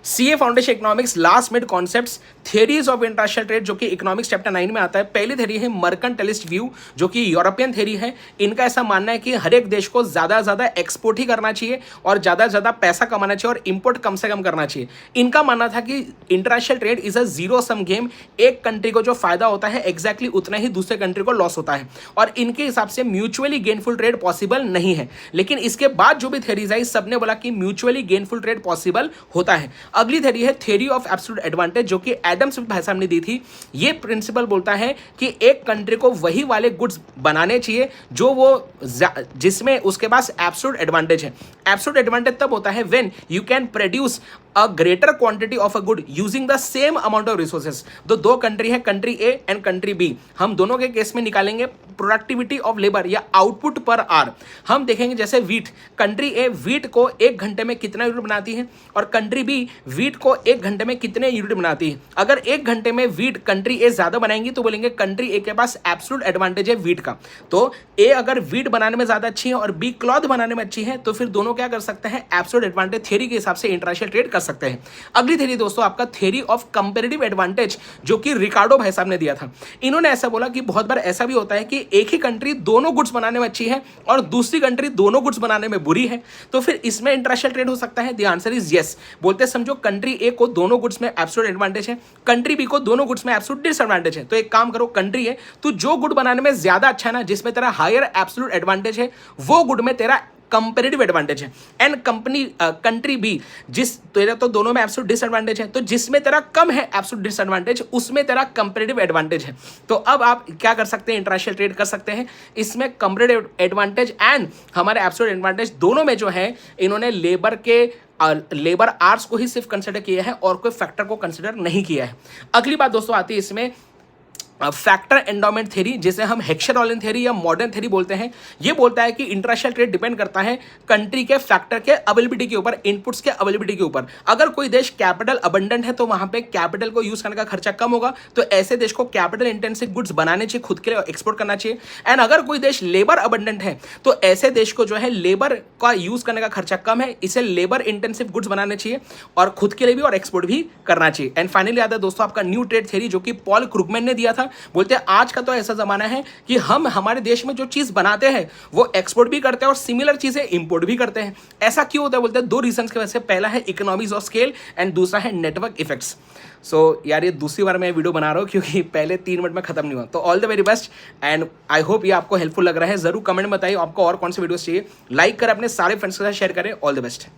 CA foundation economics last mid concepts theories of international trade, जो कि economics chapter 9 में आता है। पहली थ्योरी है मर्केंटाइलिस्ट व्यू, जो कि यूरोपियन थ्योरी है। इनका ऐसा मानना है कि हर एक देश को ज्यादा से ज्यादा एक्सपोर्ट ही करना चाहिए और ज्यादा से ज्यादा पैसा कमाना चाहिए और इंपोर्ट कम से कम करना चाहिए। इनका मानना था कि international trade is a zero sum game, एक कंट्री को जो फायदा होता है एग्जैक्टली उतना ही दूसरे कंट्री को लॉस होता है, और इनके हिसाब से म्यूचुअली गेनफुल ट्रेड पॉसिबल नहीं है। लेकिन इसके बाद जो भी थ्योरीज आई, सबने बोला कि म्यूचुअली गेनफुल ट्रेड पॉसिबल होता है। अगली थ्योरी है थ्योरी ऑफ एब्सोल्यूट एडवांटेज, जो कि एडम स्मिथ भाई साहब ने दी थी। ये प्रिंसिपल बोलता है कि एक कंट्री को वही वाले गुड्स बनाने चाहिए जो वो जिसमें उसके पास एब्सोल्यूट एडवांटेज है। एब्सोल्यूट एडवांटेज तब होता है when you can produce a greater quantity of a good using the same amount of resources. तो दो कंट्री है, country A and country B, हम दोनों के केस में निकालेंगे प्रोडक्टिविटी ऑफ लेबर या आउटपुट पर आर। हम देखेंगे जैसे वीट, कंट्री ए वीट को 1 घंटे में कितना यूनिट बनाती है और कंट्री बी वीट को 1 घंटे में कितने यूनिट बनाती है। अगर 1 घंटे में वीट कंट्री ए ज्यादा बनाएंगी तो बोलेंगे कंट्री ए के पास एब्सोल्यूट एडवांटेज है वीट का। तो ए अगर वीट बनाने में ज्यादा अच्छी है और बी क्लॉथ बनाने में अच्छी है, तो फिर दोनों क्या कर सकते हैं, एब्सोल्यूट एडवांटेज थ्योरी के हिसाब से इंटरनेशनल ट्रेड कर सकते हैं। अगली थ्योरी दोस्तों आपका थ्योरी ऑफ कंपैरेटिव एडवांटेज, जो कि रिकार्डो भाई साहब ने दिया था। इन्होंने ऐसा बोला कि बहुत बार ऐसा भी होता है कि एक ही कंट्री दोनों गुड्स बनाने में अच्छी है और दूसरी कंट्री दोनों गुड्स बनाने में बुरी है, तो फिर इसमें इंटरनेशनल ट्रेड हो सकता है। The answer is yes. बोलते समझो कंट्री ए को दोनों गुड्स में एब्सोल्यूट एडवांटेज है, कंट्री बी को दोनों गुड्स में एब्सोल्यूट डिसएडवांटेज है। तो एक काम करो, कंट्री ए तू जो गुड बनाने में ज्यादा अच्छा है ना, जिसमें तेरा हायर एब्सोल्यूट एडवांटेज है, वो गुड में तेरा कंपैरेटिव एडवांटेज है। एंड कंट्री बी, जिस तेरा तो दोनों में एब्सोल्यूट डिसएडवांटेज है, तो जिसमें तेरा कम है एब्सोल्यूट डिसएडवांटेज, उसमें तेरा कंपैरेटिव एडवांटेज है। तो अब आप क्या कर सकते हैं, इंटरनेशनल ट्रेड कर सकते हैं। इसमें कंपैरेटिव एडवांटेज एंड हमारे एब्सोल्यूट एडवांटेज दोनों में जो है, इन्होंने लेबर आर्स को ही सिर्फ कंसिडर किया है और कोई फैक्टर को कंसिडर नहीं किया है। अगली बात दोस्तों आती है इसमें फैक्टर एंडोमेंट थ्योरी, जिसे हम हेक्सरॉलिन थ्योरी या मॉडर्न थ्योरी बोलते हैं। ये बोलता है कि इंटरनेशनल ट्रेड डिपेंड करता है कंट्री के फैक्टर के अवेलेबिलिटी के ऊपर, इनपुट्स के अवेलेबिलिटी के ऊपर। अगर कोई देश कैपिटल अबंडेंट है तो वहां पे कैपिटल को यूज करने का खर्चा कम होगा, तो ऐसे देश को कैपिटल इंटेंसिव गुड्स बनाने चाहिए, खुद के लिए एक्सपोर्ट करना चाहिए। एंड अगर कोई देश लेबर अबंडेंट है तो ऐसे देश को जो है लेबर का यूज करने का खर्चा कम है, इसे लेबर इंटेंसिव गुड्स बनाने चाहिए और खुद के लिए भी और एक्सपोर्ट भी करना चाहिए। एंड फाइनली आता है दोस्तों आपका न्यू ट्रेड थ्योरी, जो कि पॉल क्रुगमैन ने दिया था। बोलते हैं आज का तो ऐसा जमाना है कि हम हमारे देश में जो चीज बनाते हैं वो एक्सपोर्ट भी करते हैं और सिमिलर चीजें इंपोर्ट भी करते हैं। ऐसा क्यों होता है, बोलते हैं 2 रीजंस की वजह से। पहला है इकोनॉमीज ऑफ स्केल एंड दूसरा है नेटवर्क इफेक्ट्स। सो यार ये दूसरी बार मैं वीडियो बना रहा हूँ क्योंकि पहले 3 मिनट में खत्म नहीं हुआ। तो all the very best and I hope ये आपको हेल्पफुल लग रहा है। जरूर कमेंट में बताइए आपको और कौन से वीडियोस चाहिए। लाइक करें, अपने सारे फ्रेंड्स के साथ शेयर करें। All the best.